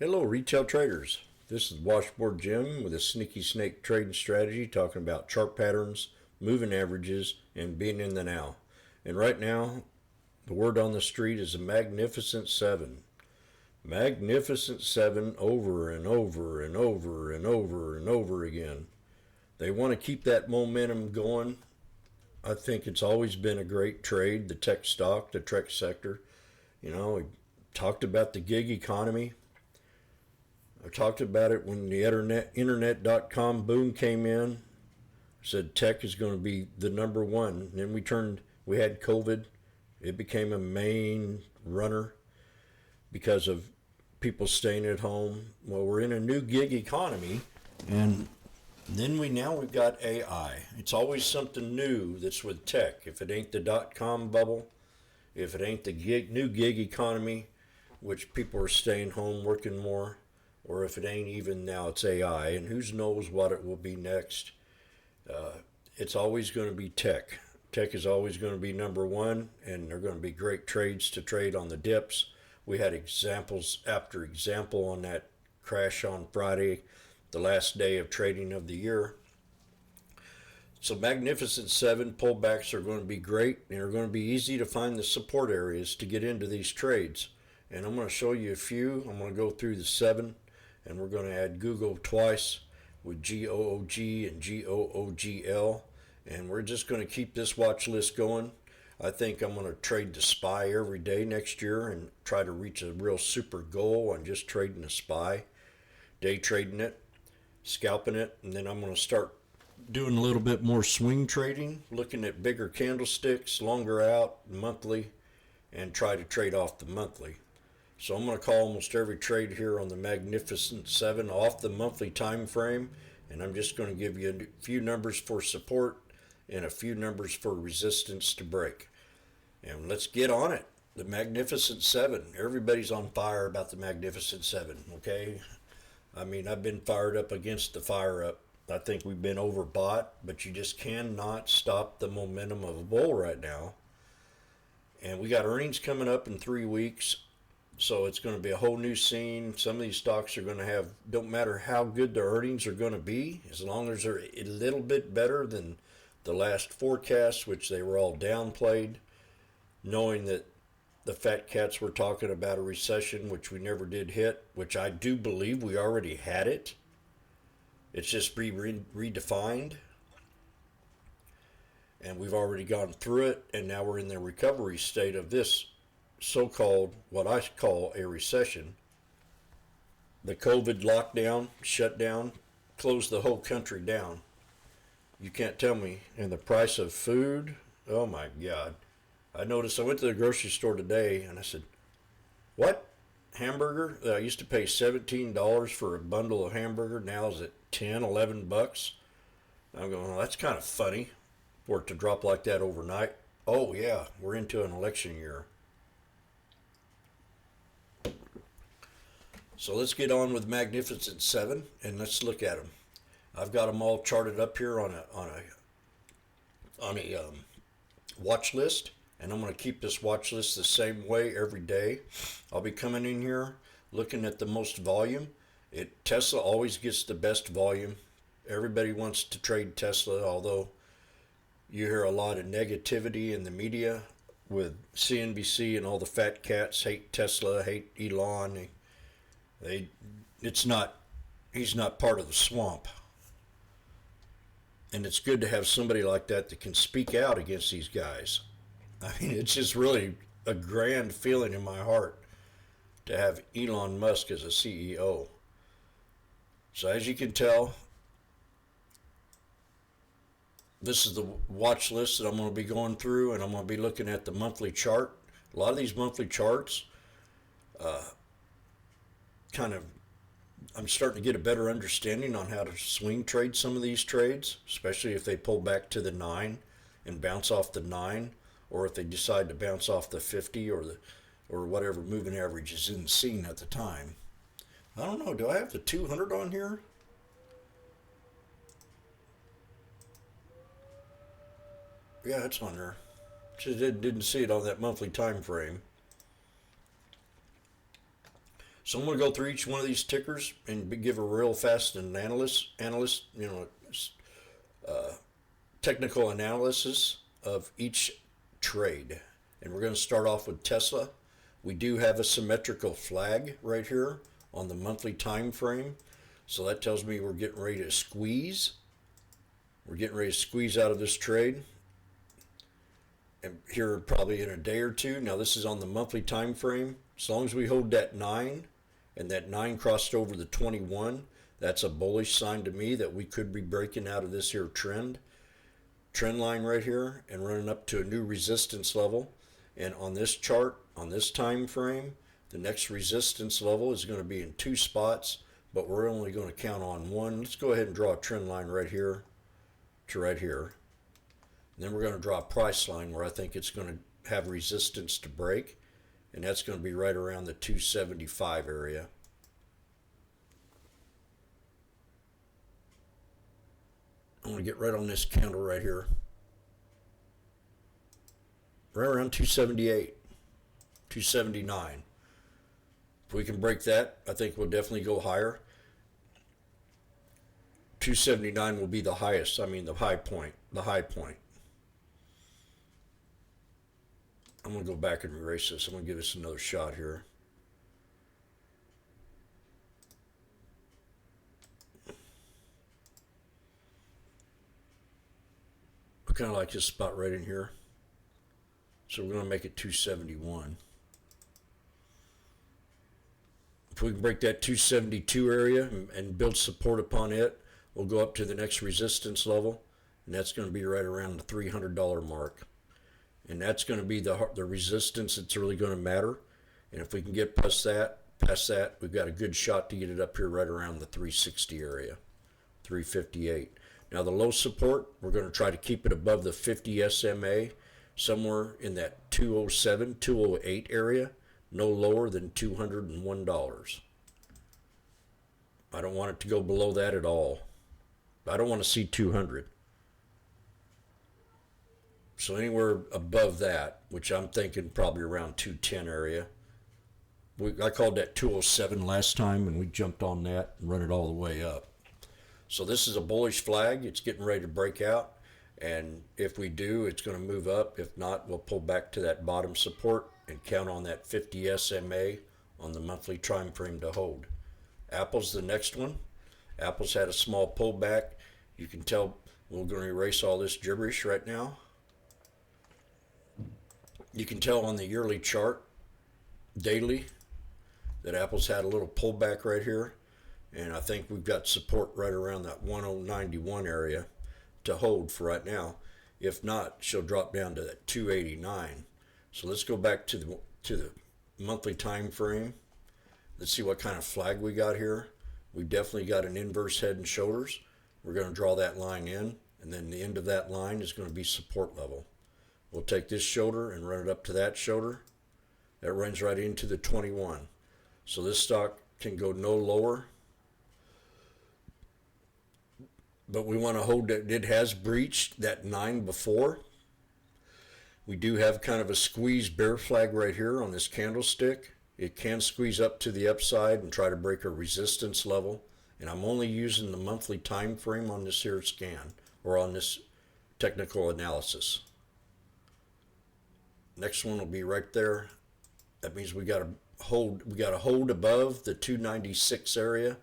Hello, retail traders. This is Washboardjim with a sneaky snake trading strategy talking about chart patterns, moving averages, and being in the now. And right now, the word on the street is a magnificent seven. Magnificent seven over and over and over and over and over again. They want to keep that momentum going. I think it's always been a great trade, the tech stock, the tech sector. We talked about the gig economy. I talked about it when the internet.com boom came in. I said tech is going to be the number one. And then we had COVID. It became a main runner because of people staying at home. Well, we're in a new gig economy, and then we've got AI. It's always something new that's with tech. If it ain't the .com bubble, if it ain't the new gig economy, which people are staying home working more, or if it ain't even now, it's AI, and who knows what it will be next. It's always going to be tech. Tech is always going to be number one, and they're going to be great trades to trade on the dips. We had examples after example on that crash on Friday, the last day of trading of the year. So Magnificent 7 pullbacks are going to be great, and they're going to be easy to find the support areas to get into these trades. And I'm going to show you a few. I'm going to go through the 7. And we're going to add Google twice with GOOG and GOOGL. And we're just going to keep this watch list going. I think I'm going to trade the SPY every day next year and try to reach a real super goal on just trading the SPY, day trading it, scalping it. And then I'm going to start doing a little bit more swing trading, looking at bigger candlesticks, longer out, monthly, and try to trade off the monthly. So I'm going to call almost every trade here on the Magnificent 7 off the monthly time frame, and I'm just going to give you a few numbers for support and a few numbers for resistance to break. And let's get on it. The Magnificent 7. Everybody's on fire about the Magnificent 7, okay? I mean, I've been fired up against the fire up. I think we've been overbought, but you just cannot stop the momentum of a bull right now. And we got earnings coming up in 3 weeks. So it's going to be a whole new scene. Some of these stocks are going to have, don't matter how good their earnings are going to be, as long as they're a little bit better than the last forecasts, which they were all downplayed, knowing that the fat cats were talking about a recession, which we never did hit, which I do believe we already had it. It's just redefined. And we've already gone through it, and now we're in the recovery state of this so-called, what I call a recession. The COVID lockdown, shutdown, closed the whole country down. You can't tell me. And the price of food, oh my God. I noticed, I went to the grocery store today and I said, what? Hamburger? I used to pay $17 for a bundle of hamburger. Now is it 10, 11 bucks? I'm going, well, that's kind of funny for it to drop like that overnight. Oh yeah, we're into an election year. So let's get on with Magnificent 7 and let's look at them. I've got them all charted up here on a watch list, and I'm going to keep this watch list the same way every day. I'll be coming in here looking at the most volume. Tesla always gets the best volume. Everybody wants to trade Tesla, although you hear a lot of negativity in the media with CNBC and all the fat cats hate Tesla, hate Elon. He's not part of the swamp. And it's good to have somebody like that can speak out against these guys. I mean, it's just really a grand feeling in my heart to have Elon Musk as a CEO. So as you can tell, this is the watch list that I'm going to be going through, and I'm going to be looking at the monthly chart. A lot of these monthly charts, I'm starting to get a better understanding on how to swing trade some of these trades, especially if they pull back to the 9 and bounce off the 9, or if they decide to bounce off the 50 or whatever moving average is in the scene at the time. I don't know, do I have the 200 on here? Yeah, it's on there. Just didn't see it on that monthly time frame. So I'm going to go through each one of these tickers and give a real fast technical analysis of each trade. And we're going to start off with Tesla. We do have a symmetrical flag right here on the monthly time frame. So that tells me we're getting ready to squeeze. We're getting ready to squeeze out of this trade. And here probably in a day or two. Now this is on the monthly time frame. As long as we hold that 9 and that 9 crossed over the 21, that's a bullish sign to me that we could be breaking out of this here trend line right here and running up to a new resistance level. And on this chart, on this time frame, the next resistance level is going to be in 2 spots, but we're only going to count on 1. Let's go ahead and draw a trend line right here to right here. And then we're going to draw a price line where I think it's going to have resistance to break, and that's going to be right around the 275 area. I'm going to get right on this candle right here. Right around 278, 279. If we can break that, I think we'll definitely go higher. 279 will be the highest, the high point, I'm going to go back and erase this. I'm going to give this another shot here. I kind of like this spot right in here. So we're going to make it 271. If we can break that 272 area and build support upon it, we'll go up to the next resistance level, and that's going to be right around the $300 mark. And that's going to be the resistance that's really going to matter. And if we can get past that, we've got a good shot to get it up here right around the 360 area, 358. Now the low support, we're going to try to keep it above the 50 SMA, somewhere in that 207, 208 area, no lower than $201. I don't want it to go below that at all. I don't want to see 200. So anywhere above that, which I'm thinking probably around 210 area. I called that 207 last time, and we jumped on that and run it all the way up. So this is a bullish flag. It's getting ready to break out. And if we do, it's going to move up. If not, we'll pull back to that bottom support and count on that 50 SMA on the monthly time frame to hold. Apple's the next one. Apple's had a small pullback. You can tell we're going to erase all this gibberish right now. You can tell on the yearly chart, daily, that Apple's had a little pullback right here. And I think we've got support right around that 1091 area to hold for right now. If not, she'll drop down to that 289. So let's go back to the monthly time frame. Let's see what kind of flag we got here. We definitely got an inverse head and shoulders. We're going to draw that line in, and then the end of that line is going to be support level. We'll take this shoulder and run it up to that shoulder. That runs right into the 21. So this stock can go no lower. But we want to hold that it has breached that 9 before. We do have kind of a squeeze bear flag right here on this candlestick. It can squeeze up to the upside and try to break a resistance level. And I'm only using the monthly time frame on this here scan, or on this technical analysis. Next one will be right there. That means we got to hold above the 296 area,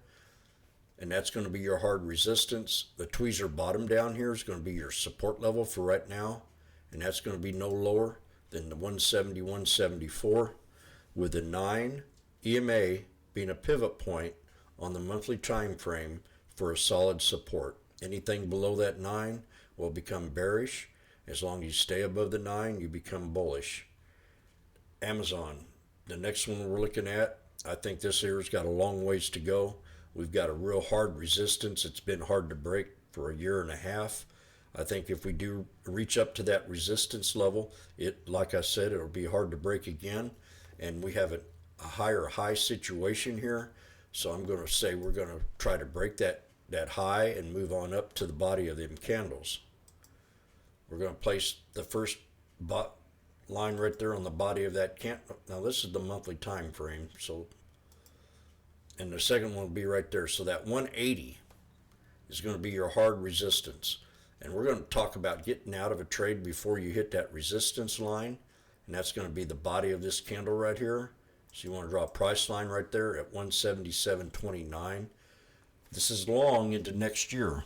and that's going to be your hard resistance. The tweezer bottom down here is going to be your support level for right now, and that's going to be no lower than the 170, 174, with the 9 EMA being a pivot point on the monthly time frame for a solid support. Anything below that 9 will become bearish. As long as you stay above the 9, you become bullish. Amazon, the next one we're looking at, I think this here's got a long ways to go. We've got a real hard resistance. It's been hard to break for a year and a half. I think if we do reach up to that resistance level, like I said, it'll be hard to break again. And we have a higher high situation here. So I'm going to say we're going to try to break that high and move on up to the body of them candles. We're going to place the first line right there on the body of that candle. Now this is the monthly time frame, so and the second one will be right there. So that 180 is going to be your hard resistance. And we're going to talk about getting out of a trade before you hit that resistance line. And that's going to be the body of this candle right here. So you want to draw a price line right there at 177.29. This is long into next year.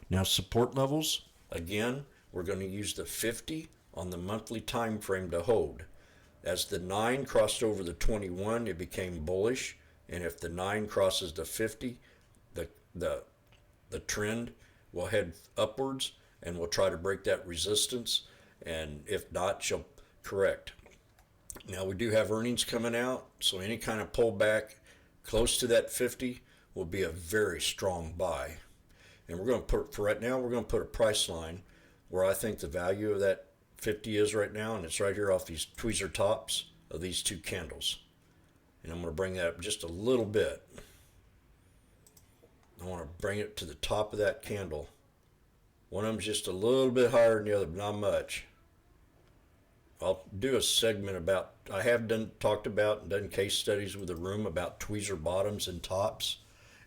Now support levels, again, we're going to use the 50 on the monthly time frame to hold. As the 9 crossed over the 21, it became bullish. And if the 9 crosses the 50, the trend will head upwards and we'll try to break that resistance. And if not, she'll correct. Now we do have earnings coming out, so any kind of pullback close to that 50 will be a very strong buy. And we're going to put, for right now, we're going to put a price line where I think the value of that 50 is right now, and it's right here off these tweezer tops of these two candles. And I'm going to bring that up just a little bit. I want to bring it to the top of that candle. One of them's just a little bit higher than the other, but not much. I'll do a segment about, I have talked about and done case studies with the room about tweezer bottoms and tops.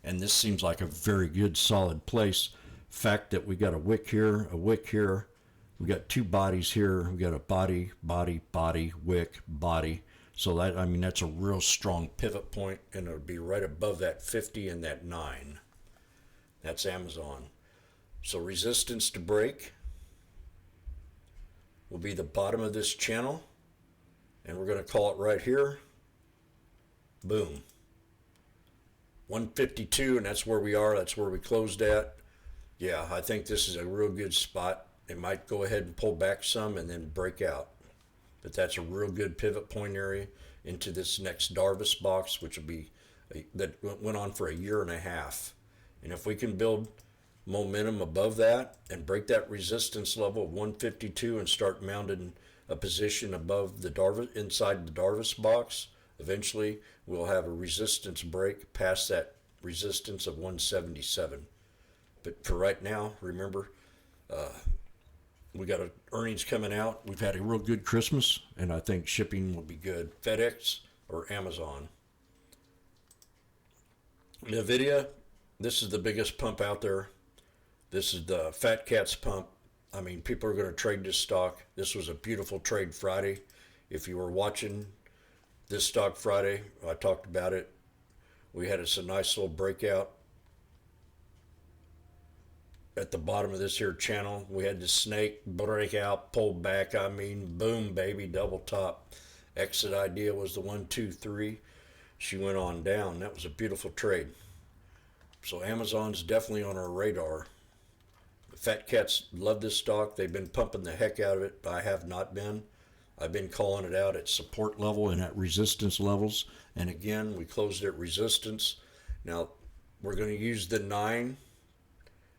And this seems like a very good solid place. Fact that we got a wick here, we got two bodies here, we got a body, wick, body. So that, I mean, that's a real strong pivot point, and it'll be right above that 50 and that 9. That's Amazon. So resistance to break will be the bottom of this channel, and we're going to call it right here. Boom. 152, and that's where we are. That's where we closed at. Yeah, I think this is a real good spot. It might go ahead and pull back some and then break out. But that's a real good pivot point area into this next Darvis box, which will be, that went on for a year and a half. And if we can build momentum above that and break that resistance level of 152 and start mounting a position above the Darvis, inside the Darvis box, eventually we'll have a resistance break past that resistance of 177. But for right now, remember, we got earnings coming out. We've had a real good Christmas, and I think shipping will be good. FedEx or Amazon. NVDA, this is the biggest pump out there. This is the Fat Cats pump. I mean, people are going to trade this stock. This was a beautiful trade Friday. If you were watching this stock Friday, I talked about it. We had us a nice little breakout at the bottom of this here channel. We had the snake break out, pull back. I mean, boom, baby, double top. Exit idea was the 1, 2, 3. She went on down. That was a beautiful trade. So Amazon's definitely on our radar. The Fat Cats love this stock. They've been pumping the heck out of it. I have not been. I've been calling it out at support level and at resistance levels. And again, we closed at resistance. Now, we're going to use the 9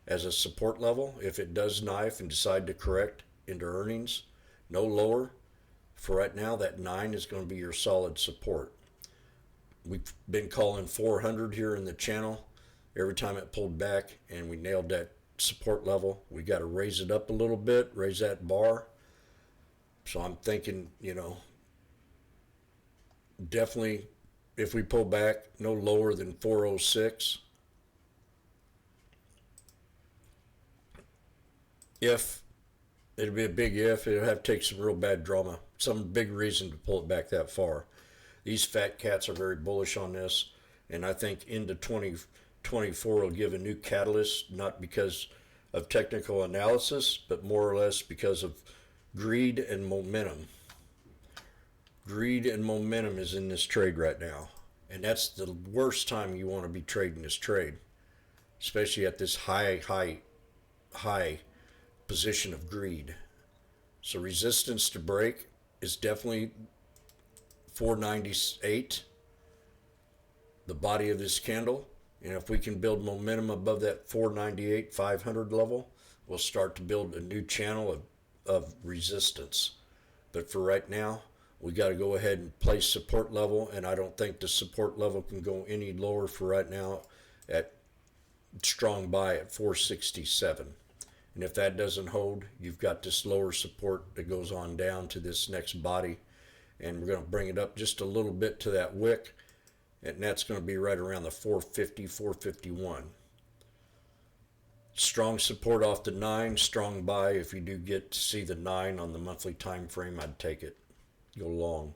as a support level. If it does knife and decide to correct into earnings, no lower. For right now, that 9 is going to be your solid support. We've been calling 400 here in the channel every time it pulled back, and we nailed that support level. We got to raise it up a little bit, raise that bar. So I'm thinking, you know, definitely if we pull back, no lower than 406. If, it'll be a big if, it'll have to take some real bad drama, some big reason to pull it back that far. These Fat Cats are very bullish on this, and I think into 2024 will give a new catalyst, not because of technical analysis, but more or less because of greed and momentum. Greed and momentum is in this trade right now, and that's the worst time you want to be trading this trade, especially at this high position of greed. So resistance to break is definitely 498, the body of this candle. And if we can build momentum above that 498, 500 level, we'll start to build a new channel of resistance. But for right now, we got to go ahead and place support level, and I don't think the support level can go any lower for right now at strong buy at 467. And if that doesn't hold, you've got this lower support that goes on down to this next body, and we're going to bring it up just a little bit to that wick, and that's going to be right around the 450, 451. Strong support off the 9, strong buy. If you do get to see the 9 on the monthly time frame, I'd take it. Go long.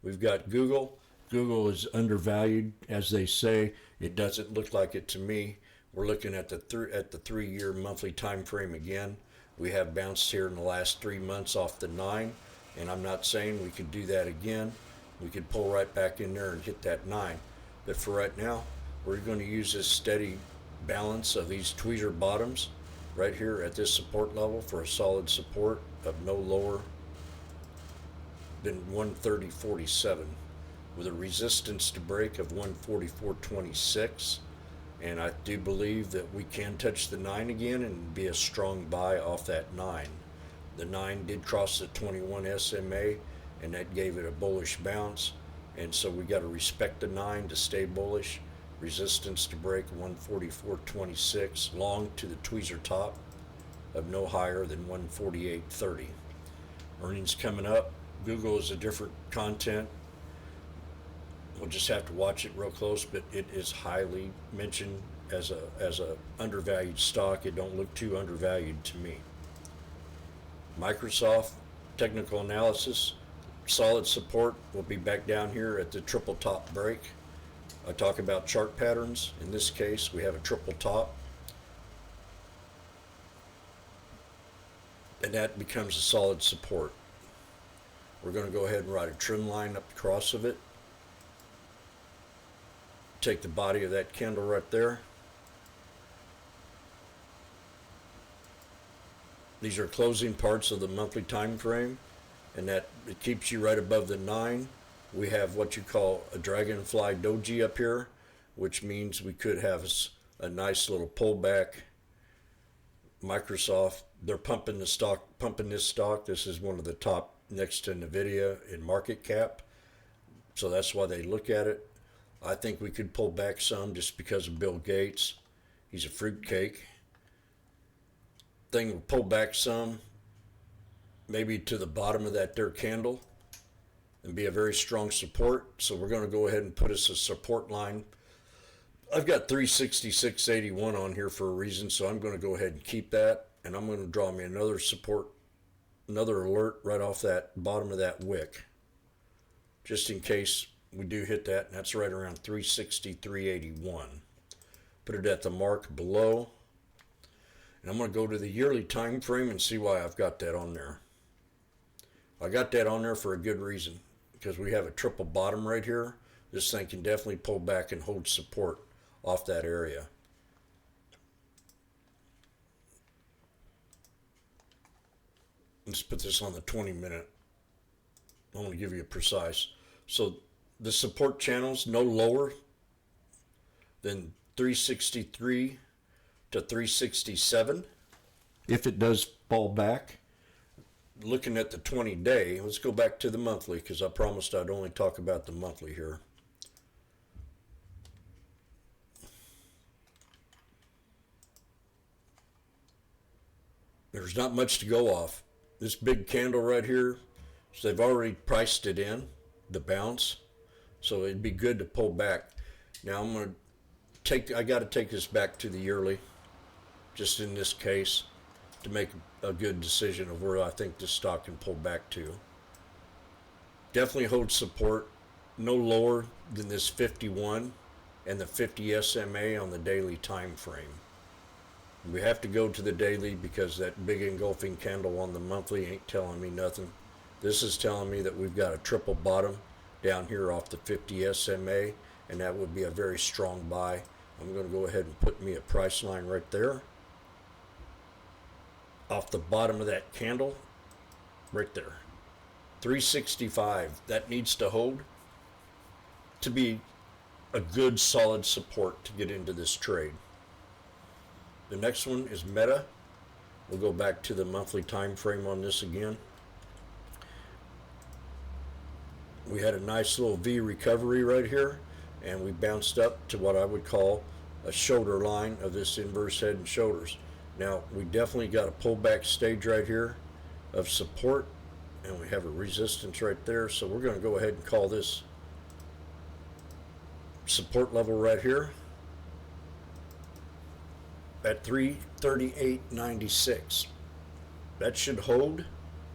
We've got Google. Google is undervalued, as they say. It doesn't look like it to me. We're looking at the 3-year monthly time frame again. We have bounced here in the last 3 months off the 9, and I'm not saying we could do that again. We could pull right back in there and hit that 9. But for right now, we're going to use this steady balance of these tweezer bottoms right here at this support level for a solid support of no lower than 130.47 with a resistance to break of 144.26. And I do believe that we can touch the 9 again and be a strong buy off that 9. The 9 did cross the 21 SMA, and that gave it a bullish bounce. And so we got to respect the 9 to stay bullish. Resistance to break 144.26. Long to the tweezer top of no higher than 148.30. Earnings coming up. Google is a different content. We'll just have to watch it real close, but it is highly mentioned as a undervalued stock. It don't look too undervalued to me. Microsoft, technical analysis, solid support. We'll be back down here at the triple top break. I talk about chart patterns. In this case, we have a triple top, and that becomes a solid support. We're going to go ahead and write a trend line up across of it. Take the body of that candle right there. These are closing parts of the monthly time frame, and that it keeps you right above the 9. We have what you call a dragonfly doji up here, which means we could have a nice little pullback. Microsoft, they're pumping this stock. This is one of the top next to NVDA in market cap, so that's why they look at it. I think we could pull back some just because of Bill Gates. He's a fruitcake. Thing will pull back some, maybe to the bottom of that there candle, and be a very strong support. So we're going to go ahead and put us a support line. I've got 366.81 on here for a reason, so I'm going to go ahead and keep that, and I'm going to draw me another support, another alert right off that bottom of that wick, just in case we do hit that, and that's right around 363.81. Put it at the mark below, and I'm going to go to the yearly time frame and see why I've got that on there. I got that on there for a good reason, because we have a triple bottom right here. This thing can definitely pull back and hold support off that area. Let's put this on the 20-minute. I want to give you a precise. So the support channels no lower than 363 to 367. If it does fall back, looking at the 20-day, let's go back to the monthly, because I promised I'd only talk about the monthly here. There's not much to go off. This big candle right here, so they've already priced it in, the bounce. So it'd be good to pull back. Now I got to take this back to the yearly, just in this case, to make a good decision of where I think this stock can pull back to. Definitely hold support no lower than this 51 and the 50 SMA on the daily time frame. We have to go to the daily because that big engulfing candle on the monthly ain't telling me nothing. This is telling me that we've got a triple bottom down here off the 50 SMA, and that would be a very strong buy. I'm going to go ahead and put me a price line right there off the bottom of that candle right there. 365, that needs to hold to be a good solid support to get into this trade. The next one is Meta. We'll go back to the monthly time frame on this again. We had a nice little V recovery right here, and we bounced up to what I would call a shoulder line of this inverse head and shoulders. Now, we definitely got a pullback stage right here of support, and we have a resistance right there, so we're going to go ahead and call this support level right here at 338.96. That should hold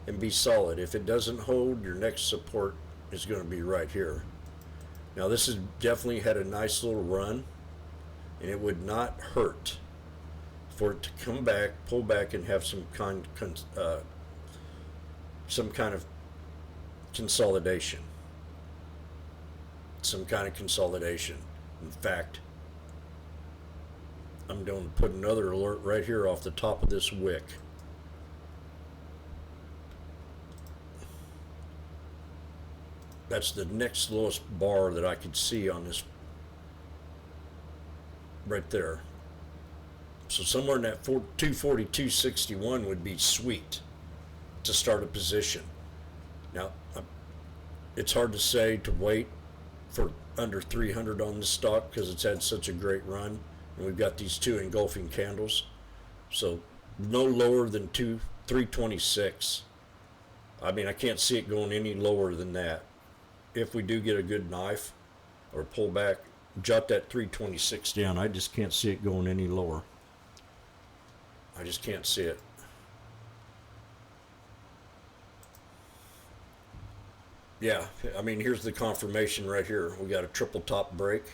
and be solid. If it doesn't hold, your next support is going to be right here. Now this has definitely had a nice little run, and it would not hurt for it to come back, pull back, and have some kind of consolidation. Some kind of consolidation. In fact, I'm going to put another alert right here off the top of this wick. That's the next lowest bar that I could see on this right there. So somewhere in that 242.61 would be sweet to start a position. Now, it's hard to say to wait for under 300 on this stock because it's had such a great run, and we've got these two engulfing candles. So no lower than 326. I mean, I can't see it going any lower than that. If we do get a good knife or pull back, jot that 326 down. I just can't see it going any lower. I just can't see it. Yeah, I mean, here's the confirmation right here. We got a triple top break.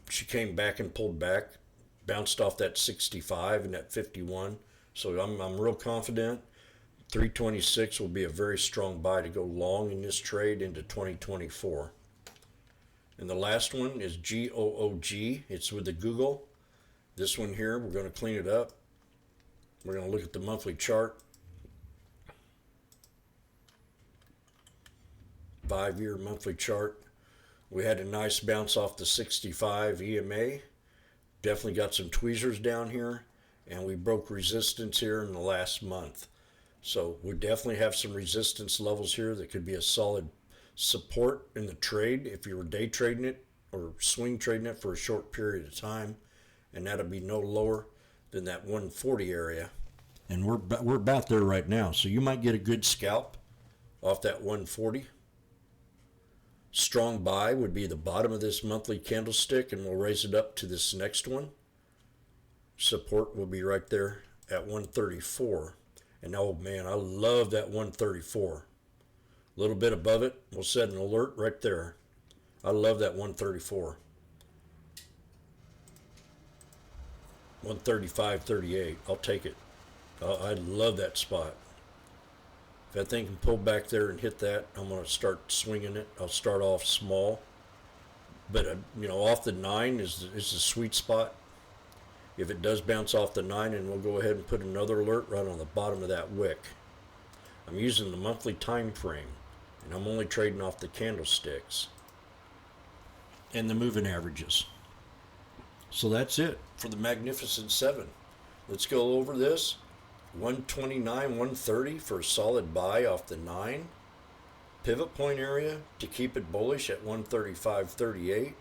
She came back and pulled back, bounced off that 65 and that 51. So I'm real confident 326 will be a very strong buy to go long in this trade into 2024. And the last one is GOOG. It's with the Google. This one here, we're going to clean it up. We're going to look at the monthly chart. 5-year monthly chart. We had a nice bounce off the 65 EMA. Definitely got some tweezers down here, and we broke resistance here in the last month. So we definitely have some resistance levels here that could be a solid support in the trade if you were day trading it or swing trading it for a short period of time, and that'll be no lower than that 140 area. And we're about there right now, so you might get a good scalp off that 140. Strong buy would be the bottom of this monthly candlestick, and we'll raise it up to this next one. Support will be right there at 134. And oh man, I love that 134. A little bit above it, we'll set an alert right there. I love that 134. 135.38. I'll take it. I love that spot. If that thing can pull back there and hit that, I'm going to start swinging it. I'll start off small, but off the 9 is the sweet spot. If it does bounce off the 9, and we'll go ahead and put another alert right on the bottom of that wick. I'm using the monthly time frame, and I'm only trading off the candlesticks and the moving averages. So that's it for the Magnificent 7. Let's go over this. 129, 130 for a solid buy off the 9. Pivot point area to keep it bullish at 135.38,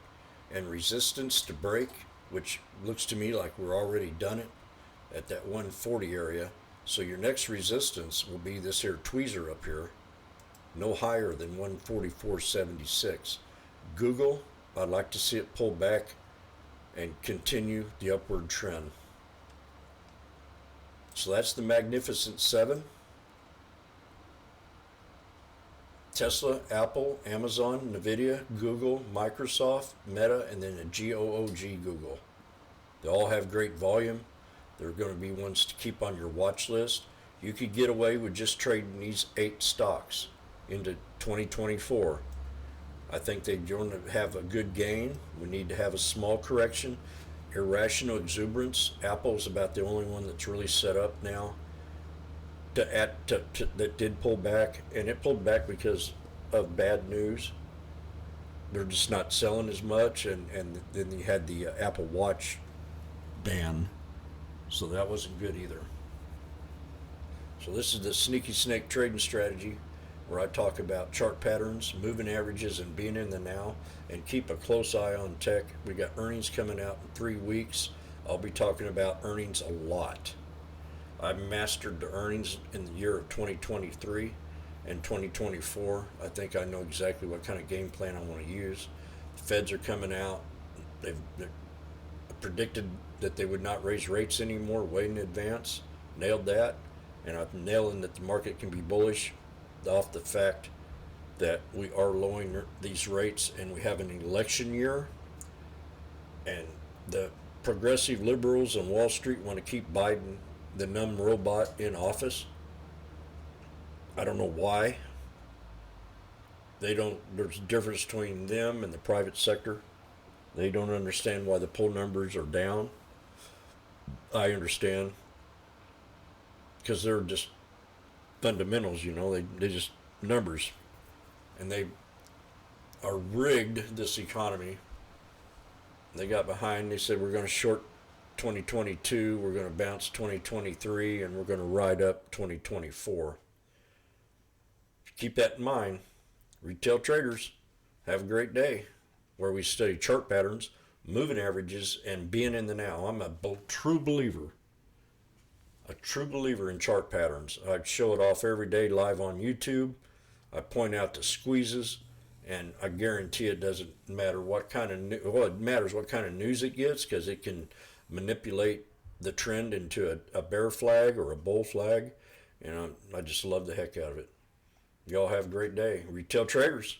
and resistance to break, which looks to me like we're already done it at that 140 area. So your next resistance will be this here tweezer up here, no higher than 144.76. Google, I'd like to see it pull back and continue the upward trend. So that's the Magnificent 7. Tesla, Apple, Amazon, NVDA, Google, Microsoft, Meta, and then a GOOG Google. They all have great volume. They're going to be ones to keep on your watch list. You could get away with just trading these 8 stocks into 2024. I think they're going to have a good gain. We need to have a small correction. Irrational exuberance. Apple's about the only one that's really set up now that did pull back, and it pulled back because of bad news. They're just not selling as much, and then you had the Apple Watch ban, so that wasn't good either. So this is the Sneaky Snake trading strategy, where I talk about chart patterns, moving averages, and being in the now, and keep a close eye on tech. We got earnings coming out in 3 weeks. I'll be talking about earnings a lot. I mastered the earnings in the year of 2023 and 2024. I think I know exactly what kind of game plan I want to use. Feds are coming out. They've predicted that they would not raise rates anymore way in advance. Nailed that. And I'm nailing that the market can be bullish off the fact that we are lowering these rates and we have an election year. And the progressive liberals on Wall Street want to keep Biden, the numb robot, in office. I don't know why. There's a difference between them and the private sector. They don't understand why the poll numbers are down. I understand. Because they're just fundamentals, they just numbers. And they are rigged this economy. They got behind, they said we're going to short 2022, we're going to bounce 2023, and we're going to ride up 2024. Keep that in mind. Retail traders, have a great day, where we study chart patterns, moving averages, and being in the now. I'm a true believer in chart patterns. I show it off every day live on YouTube. I point out the squeezes, and I guarantee it doesn't matter what kind of it matters what kind of news it gets, because it can manipulate the trend into a bear flag or a bull flag, and I just love the heck out of it. Y'all have a great day. Retail traders.